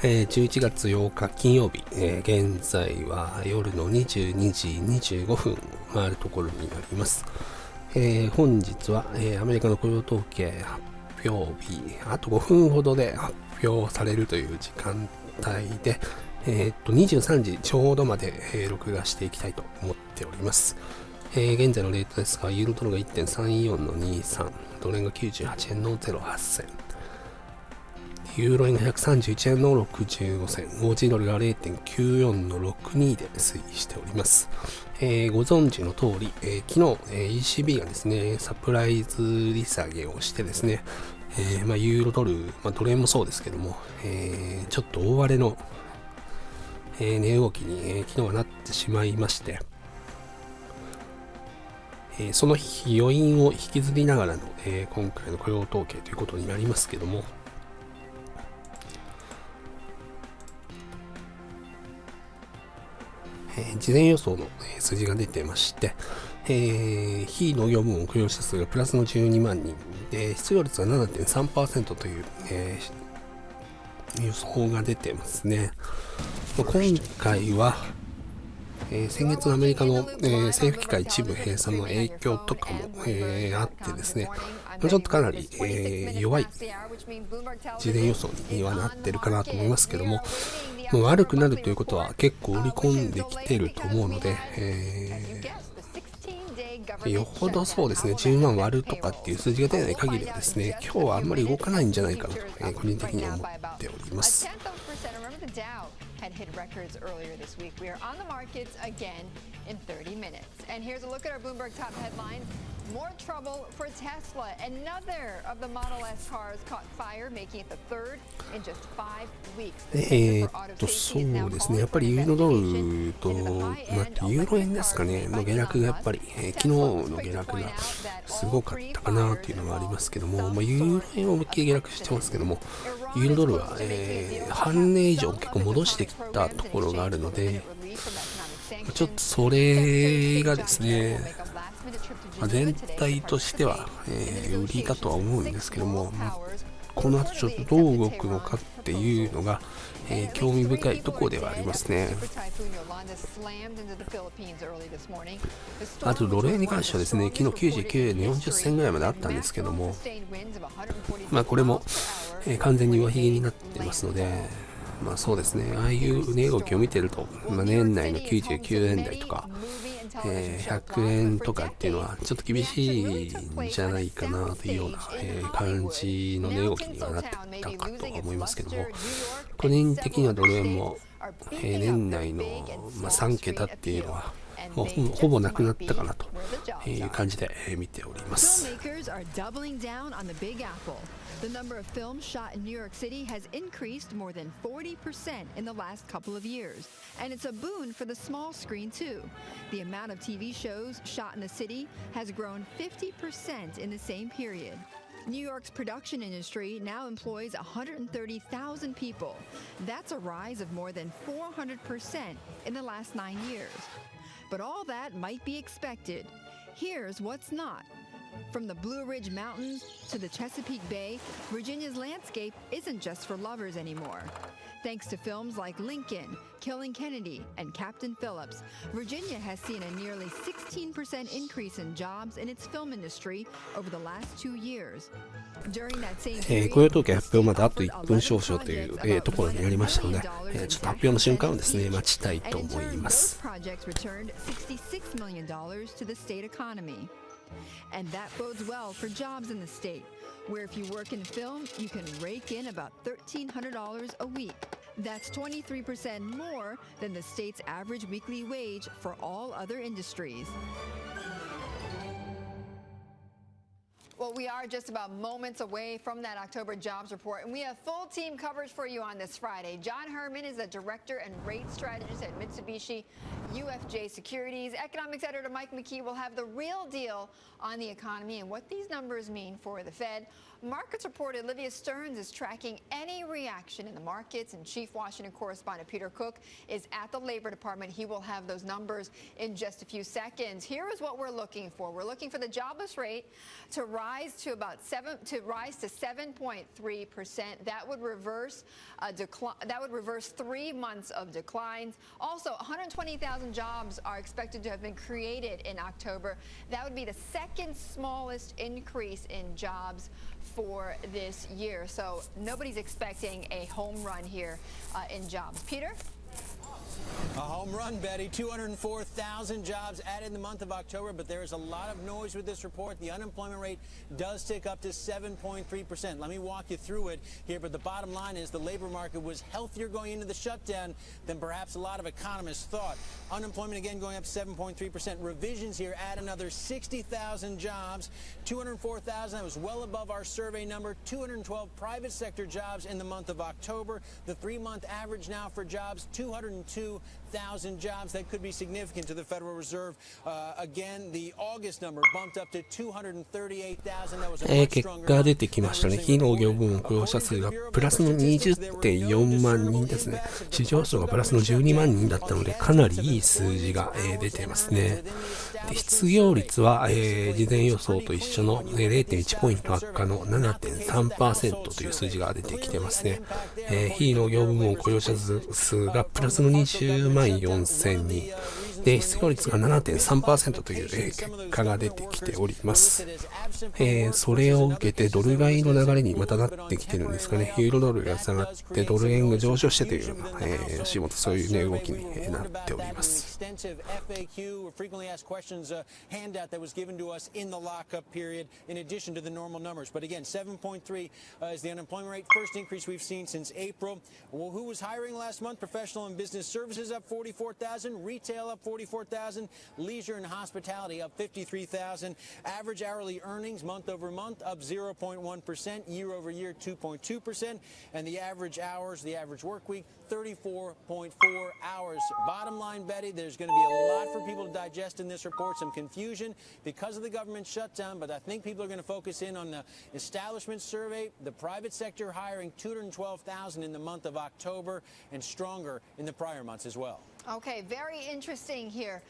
11月8日金曜日、現在は夜の22時25分を回るところになります。本日は、アメリカの雇用統計発表日、あと5分ほどで発表されるという時間帯で、23時ちょうどまで、録画していきたいと思っております。現在のレートですが、ユーロドルが 1.34 の23、ドル円が98円の08銭、ユーロ円が131円の65銭、OG ドルが 0.94 の62で推移しております。ご存知の通り、昨日、ECB がですね、サプライズ利下げをしてですね、ユーロドル、ドル円もそうですけども、ちょっと大荒れの、値動きに、昨日はなってしまいまして、その余韻を引きずりながらの、今回の雇用統計ということになりますけども、事前予想の数字が出てまして、非農業部門雇用者数がプラスの12万人で、失業率が 7.3% という、予想が出てますね。今回は、先月のアメリカの、政府機関一部閉鎖の影響とかも、あってですね、ちょっとかなり、弱い事前予想にはなってるかなと思いますけども、悪くなるということは結構織り込んできてると思うので、よほどそうですね、10万割るとかっていう数字が出ない限りはですね、今日はあんまり動かないんじゃないかなと、個人的には思っております。had hit records earlier this week. We are on the markets again in 30 minutes. And here's a look at our Bloomberg top headlines. More trouble for Tesla. Another of the Model S cars caught fire, making it the third in just 5 weeks. そうですね、やっぱりユーロドルと、ユーロ円ですかね、の下落がやっぱり、昨日の下落がすごかったかなというのがありますけども、ユーロ円は思いっきり下落してますけども、ユーロドルは、半値以上結構戻してきたところがあるので、ちょっとそれがですね、全体としては、売りだとは思うんですけども、この後ちょっとどう動くのかっていうのが、興味深いところではありますね。あとドル円に関してはですね、昨日99円の40銭ぐらいまであったんですけども、これも、完全に上髭になっていますので、そうですね、ああいう値動きを見てると、年内の99円台とか、100円とかっていうのはちょっと厳しいんじゃないかなというような、感じの値動きにはなってたかとは思いますけども、個人的にはドル円も、年内の、3桁っていうのはほぼなくなったかなという感じで見ております。The number of films shot in New York City has increased more than 40% in the last couple of years. And it's a boon for the small screen, too. The amount of TV shows shot in the city has grown 50% in the same period. New York's production industry now employs 130,000 people. That's a rise of more than 400% in the last 9 years. But all that might be expected. Here's what's not.From the Blue Ridge Mountains to the Chesapeake Bay, Virginia's landscape isn't just for lovers anymore. Thanks to films like Lincoln, Killing Kennedy, and Captain Phillips, Virginia has seen a nearly 16% increase in jobs in its film industry over the last 2 years. During that same period, 雇用統計発表まであと1分少々という、ところになりましたので、ちょっと発表の瞬間をですね、待ちたいと思います。And that bodes well for jobs in the state, where if you work in film, you can rake in about $1,300 a week. That's 23% more than the state's average weekly wage for all other industries. Well, we are just about moments away from that October jobs report, and we have full team coverage for you on this Friday. John Herman is the director and rate strategist at Mitsubishi UFJ Securities economics editor Mike McKee will have the real deal on the economy and what these numbers mean for the Fed. Markets reporter Olivia Stearns is tracking any reaction in the markets, and Chief Washington correspondent Peter Cook is at the Labor Department. He will have those numbers in just a few seconds. Here is what we're looking for. We're looking for the jobless rate to rise to 7.3%. That would reverse a decline. That would reverse 3 months of declines. Also, 120,000 jobs are expected to have been created in October. That would be the second smallest increase in jobs for this year. So nobody's expecting a home run here in jobs. Peter? A home run, Betty. 204,000 jobs added in the month of October, but there is a lot of noise with this report. The unemployment rate does tick up to 7.3%. Let me walk you through it here, but the bottom line is the labor market was healthier going into the shutdown than perhaps a lot of economists thought. Unemployment again going up 7.3%. Revisions here add another 60,000 jobs. 204,000, that was well above our survey number. 212 private sector jobs in the month of October. The 3-month average now for jobs, 202,000 jobs. That could be significant to the Federal Reserve. Again, the August number bumped up to 238,000. That was a much 結 stronger 果出てきましたね。非農業部門雇用者数がプラスの 20.4 万人ですね。市場予想がプラスの12万人だったので、かなりいい数字が出てますね。で、失業率は事前予想と一緒の 0.1 ポイント悪化の 7.3% という数字が出てきてますね。非農業部門雇用者数がプラスの20万4000人。で、失業率が 7.3% という結果が出てきております。それを受けてドル買いの流れにまたなってきてるんですかね。ユーロドルが下がってドル円が上昇してというような、足元そういう、動きになっております。handout that was given to us in the lockup period in addition to the normal numbers. But again, 7.3 is the unemployment rate, first increase we've seen since April. Well, who was hiring last month? Professional and business services up 44,000, retail up 44,000, leisure and hospitality up 53,000. Average hourly earnings month over month up 0.1%, year over year 2.2%, and the average hours, the average work week 34.4 hours. Bottom line, Betty, there's going to be a lot for people to digest in this report, some confusion because of the government shutdown, but I think people are going to focus in on the establishment survey, the private sector hiring 212,000 in the month of October and stronger in the prior months as well. Okay, very interesting here,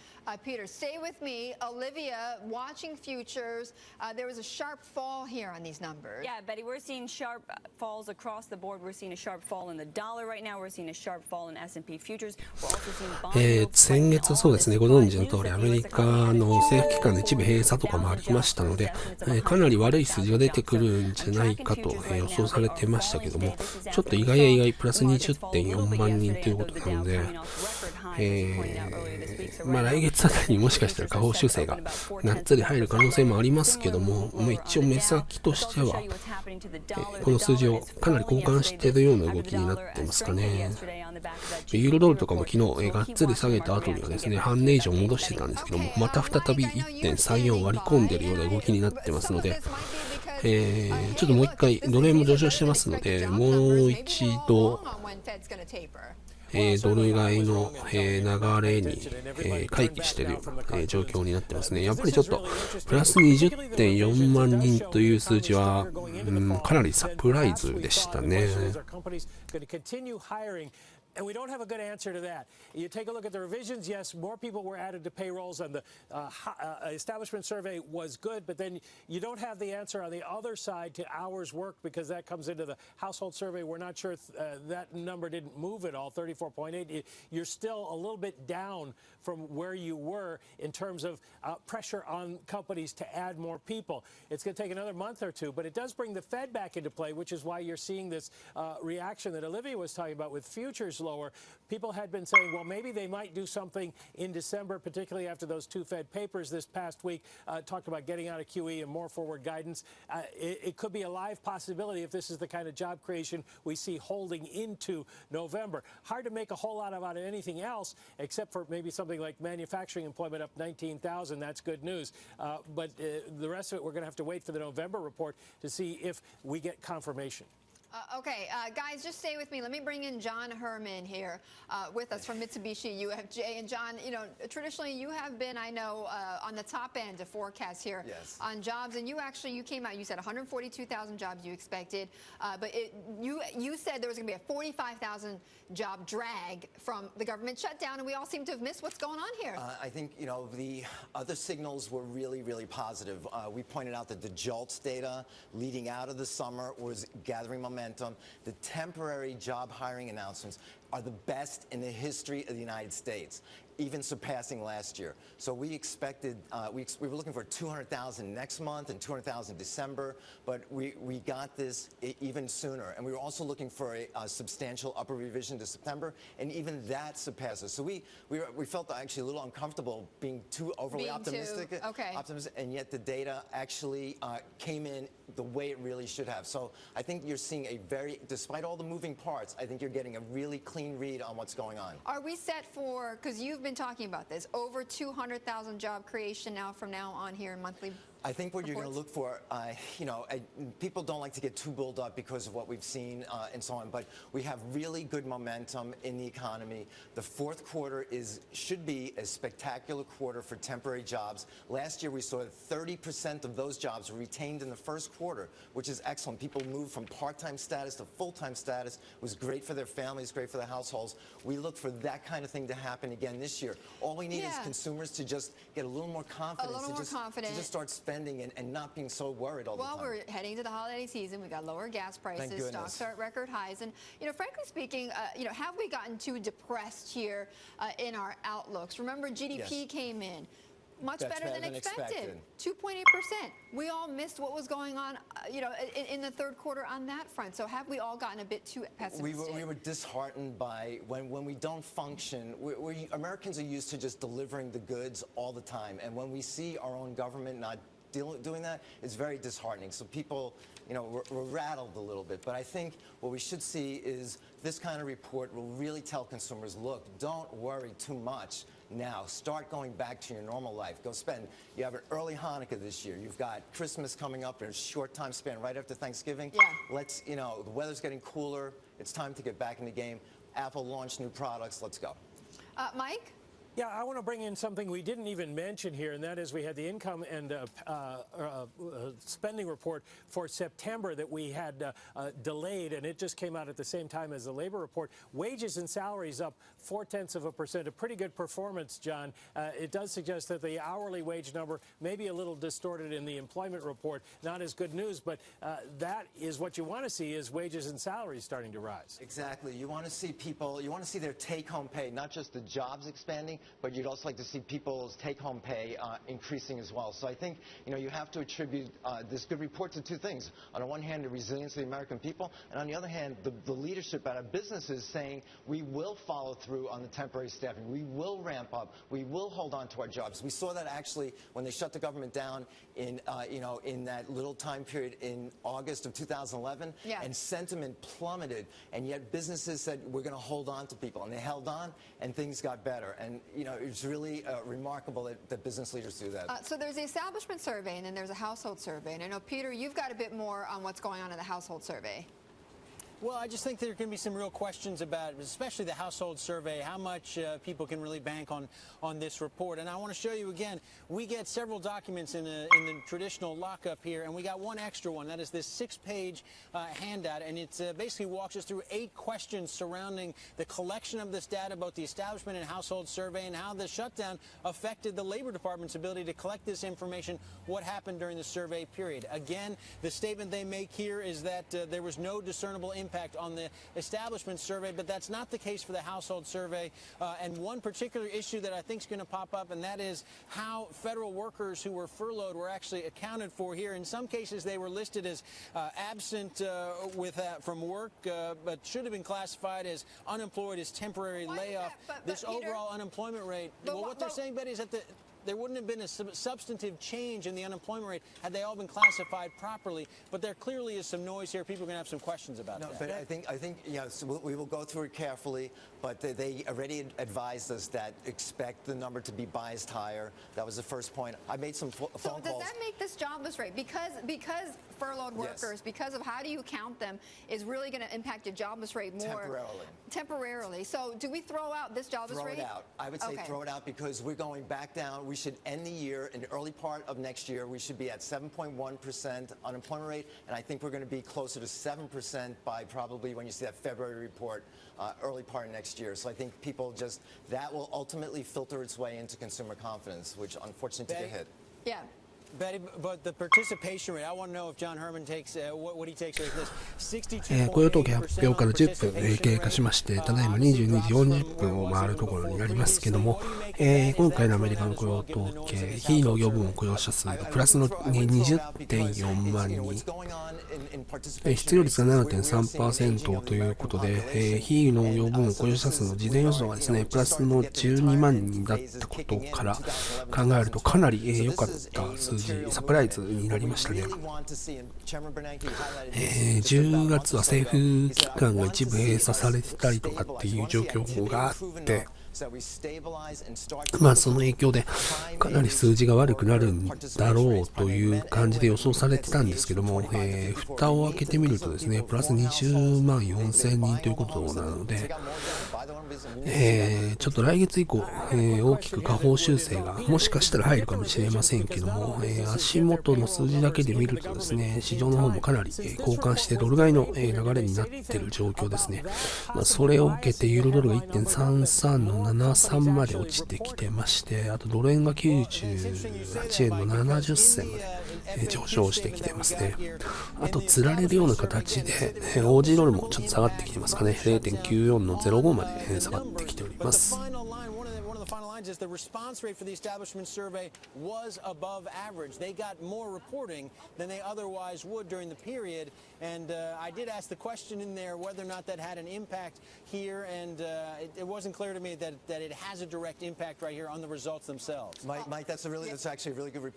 Peter. Stay with me. Olivia, watching futures, there was a sharp fall here on these numbers. Yeah, Betty, we're seeing sharp falls across the board. We're seeing a sharp fall in the dollar right now. We're seeing a sharp fall in S&P futures. We're also seeing bond yields. 先月そうですね、ご存知の通りアメリカの政府機関の一部閉鎖とかもありましたので、かなり悪い数字が出てくるんじゃないかと、予想されてましたけども、ちょっと意外や意外プラス 20.4 万人ということなので、来月あたりにもしかしたら下方修正ががっつり入る可能性もありますけども、一応目先としては、この数字をかなり交換しているような動きになってますかね。ユーロドルとかも昨日、がっつり下げた後にはですね、半値以上戻してたんですけども、また再び 1.34 割り込んでいるような動きになってますので、ちょっともう一回ドル円も上昇してますので、もう一度ドル買いの、流れに、回帰しているような、状況になってますね。やっぱりちょっとプラス 20.4 万人という数字は、かなりサプライズでしたね。And we don't have a good answer to that. You take a look at the revisions. Yes, more people were added to payrolls, and the establishment survey was good. But then you don't have the answer on the other side to hours worked because that comes into the household survey. We're not sure that number didn't move at all, 34.8. You're still a little bit down from where you were in terms of pressure on companies to add more people. It's going to take another month or two, but it does bring the Fed back into play, which is why you're seeing this reaction that Olivia was talking about with futures lower. People had been saying, well, maybe they might do something in December, particularly after those two Fed papers this past week talked about getting out of QE and more forward guidance. It could be a live possibility if this is the kind of job creation we see holding into November. Hard to make a whole lot about anything else except for maybe something like manufacturing employment up 19,000. That's good news. But the rest of it, we're going to have to wait for the November report to see if we get confirmation. Guys, just stay with me. Let me bring in John Herman here with us from Mitsubishi UFJ. And John, you know, traditionally you have been, I know, on the top end of forecasts here on jobs. And you came out, you said 142,000 jobs you expected, but you said there was going to be a 45,000 job drag from the government shutdown, and we all seem to have missed what's going on here. I think, you know, the other signals were really, really positive. We pointed out that the JOLTS data leading out of the summer was gathering momentum. The temporary job hiring announcements are the best in the history of the United States, even surpassing last year. So we expected, we were looking for 200,000 next month and 200,000 December, but we got this even sooner. And we were also looking for a substantial upper revision to September, and even that surpasses. So we felt actually a little uncomfortable being too overly optimistic, and yet the data actually came in the way it really should have. So I think you're seeing a very, despite all the moving parts, I think you're getting a really clean read on what's going on. Are we set for, because you've been talking about this, over 200,000 job creation now from now on here in monthly I think what reports? you're going to look for, you know, people don't like to get too bulled up because of what we've seen and so on, but we have really good momentum in the economy. The fourth quarter should be a spectacular quarter for temporary jobs. Last year we saw 30% of those jobs were retained in the first quarter, which is excellent. People moved from part-time status to full-time status. It was great for their families, great for their households. We look for that kind of thing to happen again this year. All we need is consumers to just get a little more confidence. To just start spending and not being so worried all the time. Well, we're heading to the holiday season. We've got lower gas prices. Stocks are at record highs. And, you know, frankly speaking, you know, have we gotten too depressed here in our outlooks? Remember, GDP came in much better than expected. 2.8%. We all missed what was going on, you know, in the third quarter on that front. So have we all gotten a bit too pessimistic? We were disheartened by when we don't function. Americans are used to just delivering the goods all the time. And when we see our own government not doing that, it's very disheartening. So people, you know, we're rattled a little bit. But I think what we should see is this kind of report will really tell consumers, look, don't worry too much now. Start going back to your normal life. Go spend. You have an early Hanukkah this year. You've got Christmas coming up in a short time span right after Thanksgiving. Let's, you know, the weather's getting cooler. It's time to get back in the game. Apple launched new products. Let's go. Mike? Yeah, I want to bring in something we didn't even mention here, and that is we had the income and spending report for September that we had delayed, and it just came out at the same time as the labor report. Wages and salaries up 0.4%, a pretty good performance, John. It does suggest that the hourly wage number may be a little distorted in the employment report. Not as good news, but that is what you want to see, is wages and salaries starting to rise. Exactly. You want to see people, you want to see their take-home pay, not just the jobs expanding, but you'd also like to see people's take-home pay increasing as well. So I think, you know, you have to attribute this good report to two things. On the one hand, the resilience of the American people, and on the other hand, the leadership out of businesses saying we will follow through on the temporary staffing. We will ramp up. We will hold on to our jobs. We saw that actually when they shut the government down in, you know, in that little time period in August of 2011, and sentiment plummeted, and yet businesses said we're going to hold on to people, and they held on, and things got better. And you know, it's really remarkable that business leaders do that. So there's the establishment survey, and then there's a household survey. And I know, Peter, you've got a bit more on what's going on in the household survey. Well, I just think there can be some real questions about, especially the household survey, how much people can really bank on this report. And I want to show you again, we get several documents in the traditional lockup here, and we got one extra one. That is this 6-page handout, and it basically walks us through 8 questions surrounding the collection of this data, both the establishment and household survey, and how the shutdown affected the Labor Department's ability to collect this information, what happened during the survey period. Again, the statement they make here is that there was no discernible impact on the establishment survey, but that's not the case for the household survey. And one particular issue that I think is going to pop up, and that is how federal workers who were furloughed were actually accounted for here. In some cases, they were listed as absent from work, but should have been classified as unemployed, as temporary layoff. This overall unemployment rate. Well, what they're saying, Betty, is that there wouldn't have been a substantive change in the unemployment rate had they all been classified properly. But there clearly is some noise here. People are going to have some questions about that. But I think yes, we will go through it carefully. But they already advised us that expect the number to be biased higher. That was the first point. I made some phone calls. So does that make this jobless rate, because furloughed workers, because of how do you count them, is really going to impact your jobless rate more temporarily? So do we throw out this jobless rate? Throw it out. I would say throw it out, because we're going back down. We should end the year in the early part of next year. We should be at 7.1% unemployment rate, and I think we're going to be closer to 7% by probably when you see that February report, early part of next year. So I think people that will ultimately filter its way into consumer confidence, which unfortunately took a hit. Yeah. Betty, but the participation rate, I want to know if John Herman takes what he takes away from this. 雇用統計発表から10分経過しまして、ただいま22時40分を回るところになりますけども、今回のアメリカの雇用統計、非農業部門雇用者数がプラスの 20.4 万人、失業率が 7.3% ということで、非農業部門雇用者数の事前予想がですね、プラスの12万人だったことから考えると、かなり良かった数字、サプライズになりましたね。10月は政府機関が一部閉鎖されてたりとかっていう状況があって、その影響でかなり数字が悪くなるんだろうという感じで予想されてたんですけども、蓋を開けてみるとですね、プラス20万4000人ということなので、ちょっと来月以降、大きく下方修正がもしかしたら入るかもしれませんけども、足元の数字だけで見るとですね、市場の方もかなり交換してドル買いの流れになっている状況ですね。それを受けてユーロドルが 1.33 の73まで落ちてきてまして、あとドル円が98円の70銭まで上昇してきてますね。あと釣られるような形で OG ドルもちょっと下がってきてますかね。 0.94 の05まで下がってきております。Is the response rate for the establishment survey was above average. They got more reporting than they otherwise would during the period. And I did ask the question in there whether or not that had an impact here. And it wasn't clear to me that it has a direct impact right here on the results themselves. Mike, that's actually a really good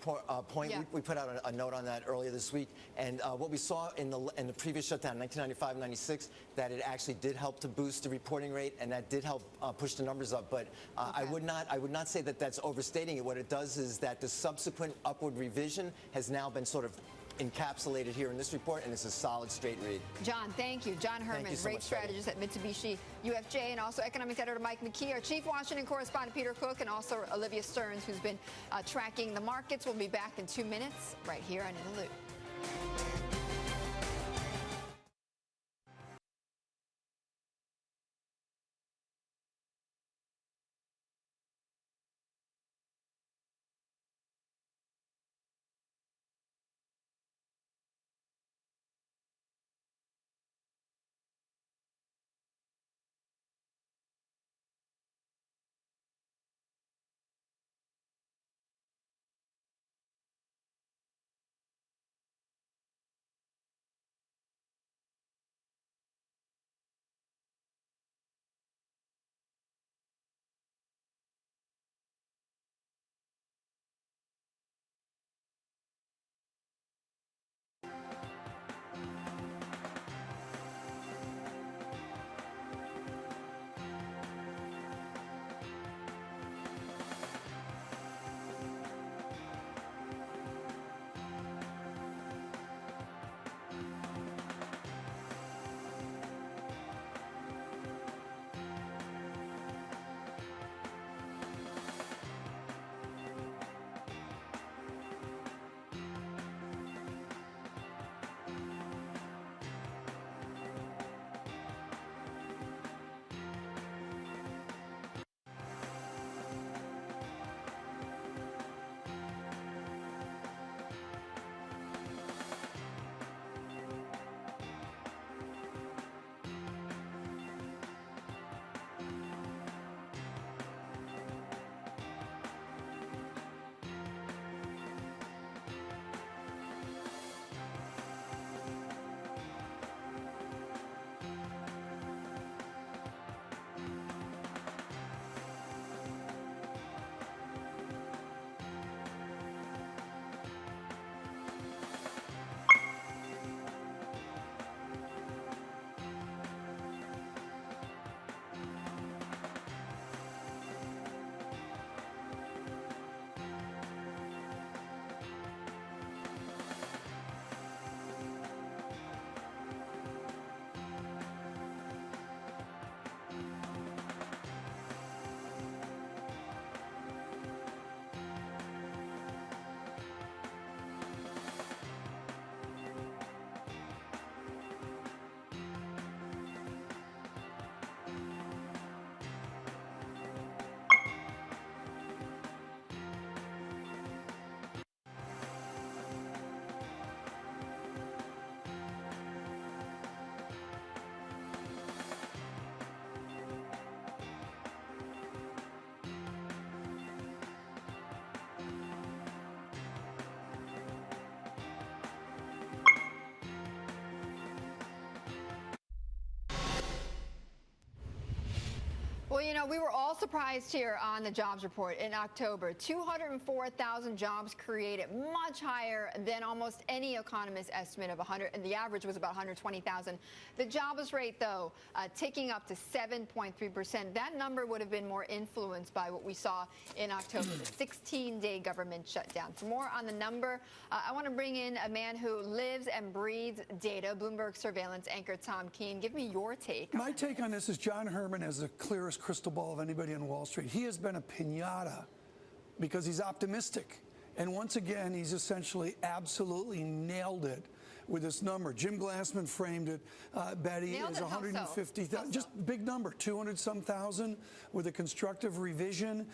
point. Yeah. We put out a note on that earlier this week. And what we saw in the previous shutdown, 1995-96, that it actually did help to boost the reporting rate, and that did help push the numbers up. But I would not say that that's overstating it. What it does is that the subsequent upward revision has now been sort of encapsulated here in this report, and it's a solid straight read. John, thank you. John Herman, rate strategist at Mitsubishi UFJ, and also economics editor Mike McKee, our chief Washington correspondent Peter Cook, and also Olivia Stearns, who's been tracking the markets. We'll be back in 2 minutes right here on In the Loop. we were all surprised here on the jobs report in October. 204,000 jobs created, much higher than almost any economist estimate of 100, and the average was about 120,000. The jobless rate, though, ticking up to 7.3%. That number would have been more influenced by what we saw in October, the 16-day government shutdown. For more on the number, I want to bring in a man who lives and breathes data, Bloomberg surveillance anchor Tom Keene. Give me your take. My take on this is John Herman has the clearest crystal ball of anybody on Wall Street. He has been a piñata because he's optimistic. And once again, he's essentially absolutely nailed it with this number. Jim Glassman framed it, Betty, as 150,000. Just big number, 200-some thousand with a constructive revision.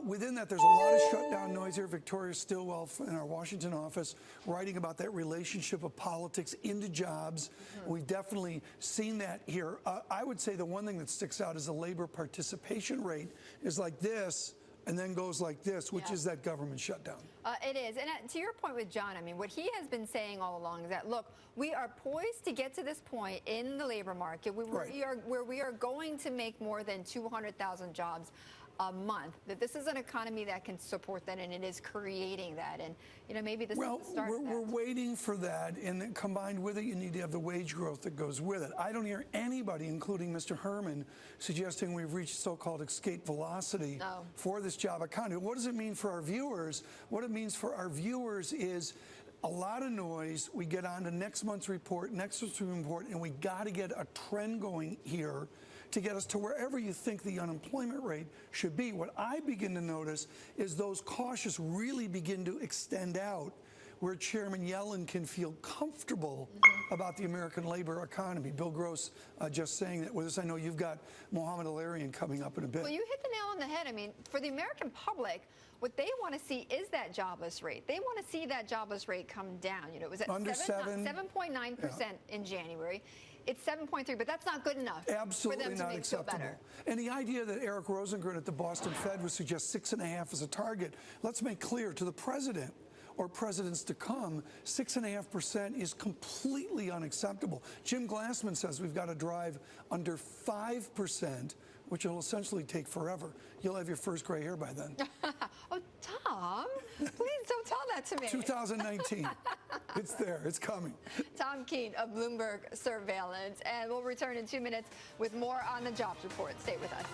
Within that, there's a lot of shutdown noise here. Victoria Stilwell in our Washington office writing about that relationship of politics into jobs. We've definitely seen that here. I would say the one thing that sticks out is the labor participation rate is like this, and then goes like this, which is that government shutdown. It is. And to your point with John, I mean, what he has been saying all along is that, look, we are poised to get to this point in the labor market where we are going to make more than 200,000 jobs a month, that this is an economy that can support that, and it is creating that. And, you know, maybe this is the start of that. We're waiting for that, and then combined with it, you need to have the wage growth that goes with it. I don't hear anybody, including Mr. Herman, suggesting we've reached so-called escape velocity for this job economy. What does it mean for our viewers? What it means for our viewers is a lot of noise. We get on to next month's report, and we got to get a trend going here to get us to wherever you think the unemployment rate should be. What I begin to notice is those cautious really begin to extend out where Chairman Yellen can feel comfortable about the American labor economy. Bill Gross just saying that with us. I know you've got Mohammed Al-Arian coming up in a bit. Well, you hit the nail on the head. I mean, for the American public, what they want to see is that jobless rate. They want to see that jobless rate come down. You know, it was at under 7.9% in January. It's 7.3, but that's not good enough for them to make feel better. And the idea that Eric Rosengren at the Boston Fed would suggest 6.5 as a target, let's make clear to the president or presidents to come, 6.5% is completely unacceptable. Jim Glassman says we've got to drive under 5%, which will essentially take forever. You'll have your first gray hair by then. Oh, Tom, please don't tell that to me. 2019. It's there. It's coming. Tom Keene of Bloomberg Surveillance. And we'll return in 2 minutes with more on the jobs report. Stay with us.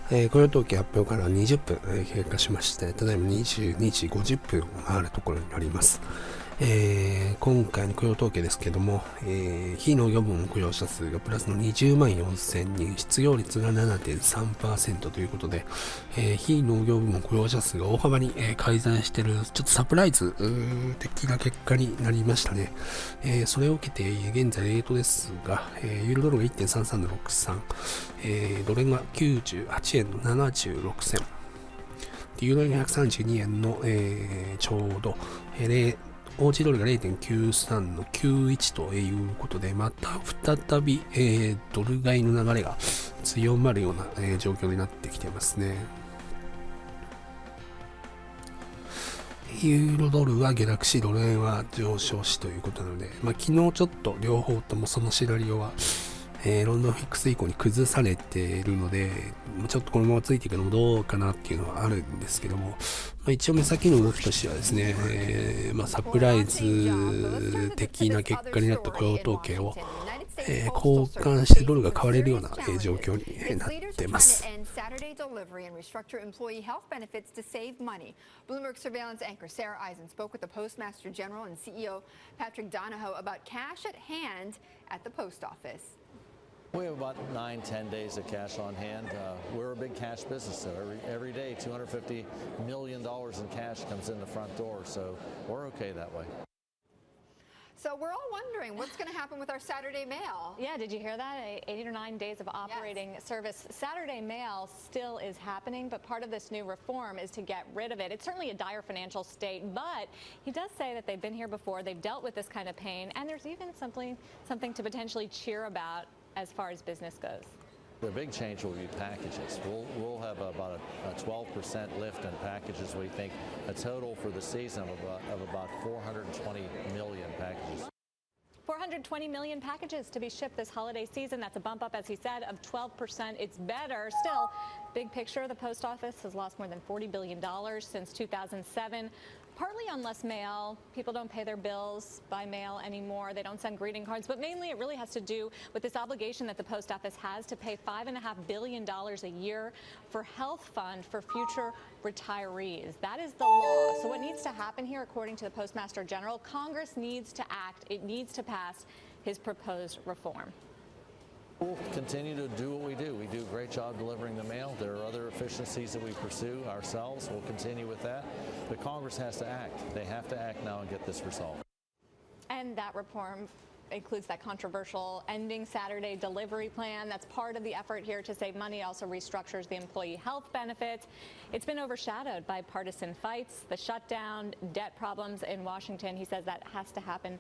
雇用統計発表から20分経過しまして、ただいま22時50分を回るところになります。今回の雇用統計ですけども、非農業部門雇用者数がプラスの20万4000人、失業率が 7.3% ということで、非農業部門雇用者数が大幅に、改善している、ちょっとサプライズ的な結果になりましたね。それを受けて、現在レートですが、ユーロドルが 1.3363、ドル円が98円の76銭、ユーロ円が132円の、ちょうど、オージードルが 0.93 の91ということで、また再び、ドル買いの流れが強まるような、状況になってきてますね。ユーロドルは下落し、ドル円は上昇しということなので、昨日ちょっと両方ともそのシナリオは、ロンドンフィックス以降に崩されているので、ちょっとこのままついていくのもどうかなっていうのはあるんですけども、一応目先の動きとしてはですね、サプライズ的な結果になった雇用統計を、交換してドルが買われるような、状況になってます。Bloomberg surveillance anchor Sarah Eisen spoke with the Postmaster General and CEO Patrick Donahoe about cash at hand at the post office. We have about 9-10 days of cash on hand. We're a big cash business, so every day $250 million in cash comes in the front door, so we're okay that way. So we're all wondering what's going to happen with our Saturday mail. Yeah, did you hear that? 8 or 9 days of operating service. Saturday mail still is happening, but part of this new reform is to get rid of it. It's certainly a dire financial state, but he does say that they've been here before, they've dealt with this kind of pain, and there's even something to potentially cheer about as far as business goes. The big change will be packages. We'll have about a 12% lift in packages. We think a total for the season of about 420 million packages. 420 million packages to be shipped this holiday season. That's a bump up, as he said, of 12%. It's better. Still, big picture, the post office has lost more than $40 billion since 2007. Partly on less mail. People don't pay their bills by mail anymore. They don't send greeting cards. But mainly it really has to do with this obligation that the post office has to pay $5.5 billion a year for health fund for future retirees. That is the law. So what needs to happen here, according to the Postmaster General, Congress needs to act. It needs to pass his proposed reform. We'll continue to do what we do. We do a great job delivering the mail. There are other efficiencies that we pursue ourselves. We'll continue with that. But Congress has to act. They have to act now and get this resolved. And that reform includes that controversial ending Saturday delivery plan. That's part of the effort here to save money. It also restructures the employee health benefits. It's been overshadowed by partisan fights, the shutdown, debt problems in Washington. He says that has to happen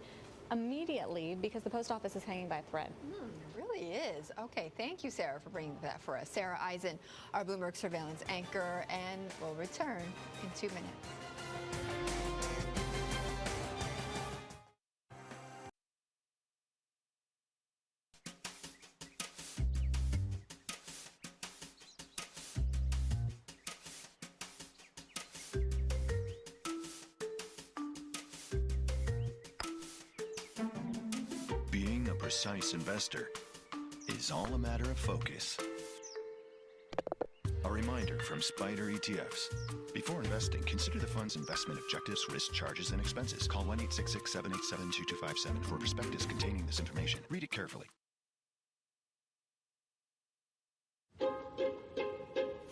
immediately because the post office is hanging by a thread. It really is. Okay, thank you, Sarah, for bringing that for us. Sarah Eisen, our Bloomberg surveillance anchor, and we'll return in 2 minutes. Being a precise investor is all a matter of focus. A reminder from Spider ETFs. Before investing, consider the fund's investment objectives, risk, charges, and expenses. Call 1-866-787-2257 for a prospectus containing this information. Read it carefully.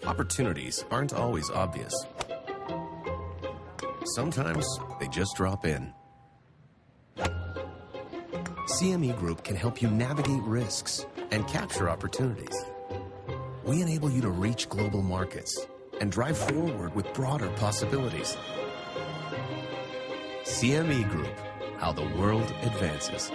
Opportunities aren't always obvious. Sometimes they just drop in. CME Group can help you navigate risks and capture opportunities. We enable you to reach global markets and drive forward with broader possibilities. CME Group, how the world advances.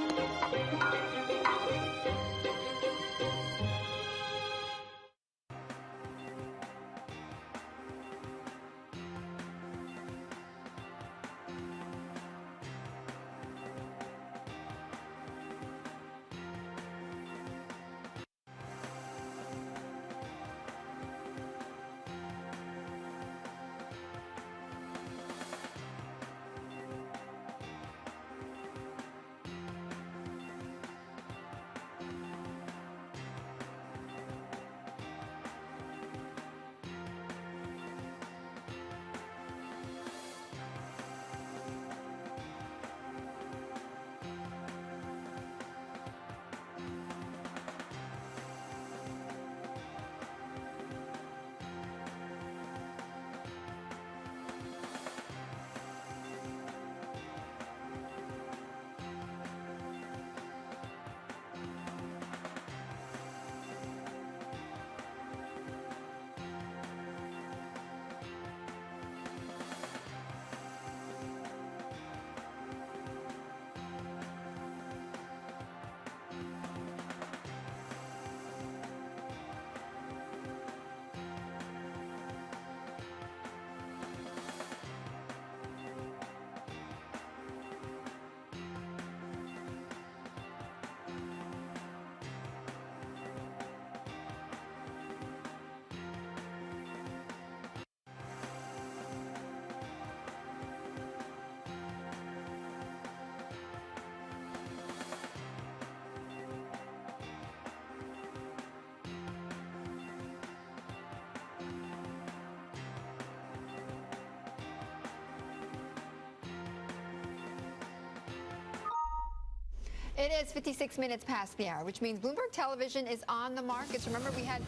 It is 56 minutes past the hour, which means Bloomberg Television is on the markets. Remember, we had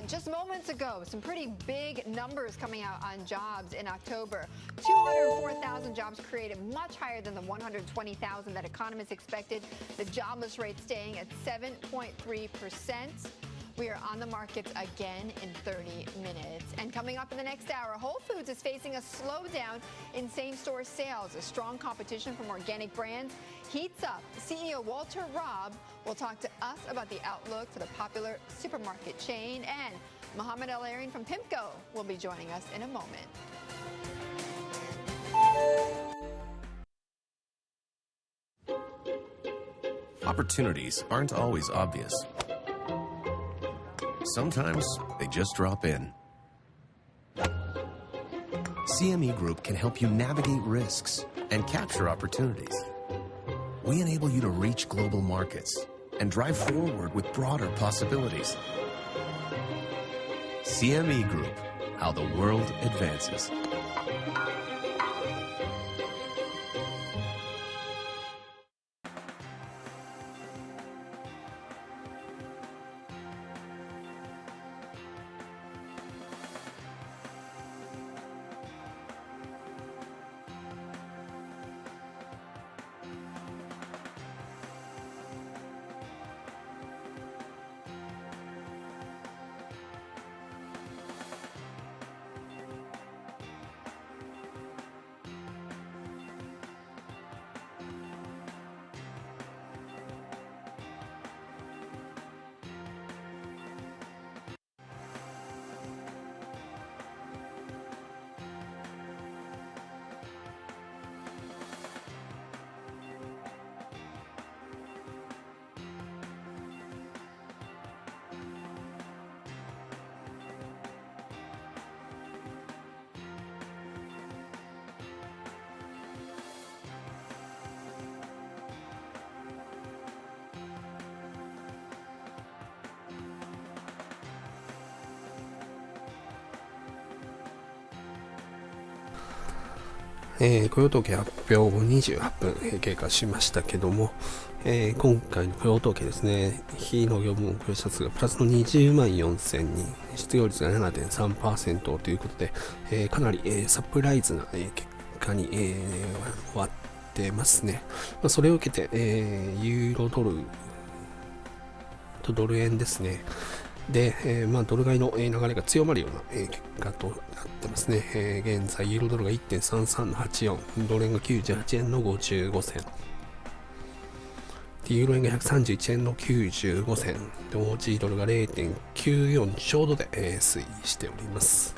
just moments ago some pretty big numbers coming out on jobs in October. 204,000 jobs created, much higher than the 120,000 that economists expected. The jobless rate staying at 7.3%. We are on the markets again in 30 minutes. And coming up in the next hour, Whole Foods is facing a slowdown in same-store sales. A strong competition from organic brands heats up. CEO Walter Robb will talk to us about the outlook for the popular supermarket chain. And Mohammed El-Arian from PIMCO will be joining us in a moment. Opportunities aren't always obvious. Sometimes they just drop in. CME Group can help you navigate risks and capture opportunities. We enable you to reach global markets and drive forward with broader possibilities. CME Group, how the world advances.雇用統計発表後28分経過しましたけども、今回の雇用統計ですね、非農業部門雇用者数がプラスの20万4000人、失業率が 7.3% ということで、かなり、サプライズな、結果に、終わってますね。それを受けて、ユーロドルとドル円ですね。で、ドル買いの流れが強まるような結果となってますね。現在、ユーロドルが 1.3384、ドル円が98円の55銭。ユーロ円が131円の95銭。で、オージードルが 0.94 ちょうどで推移しております。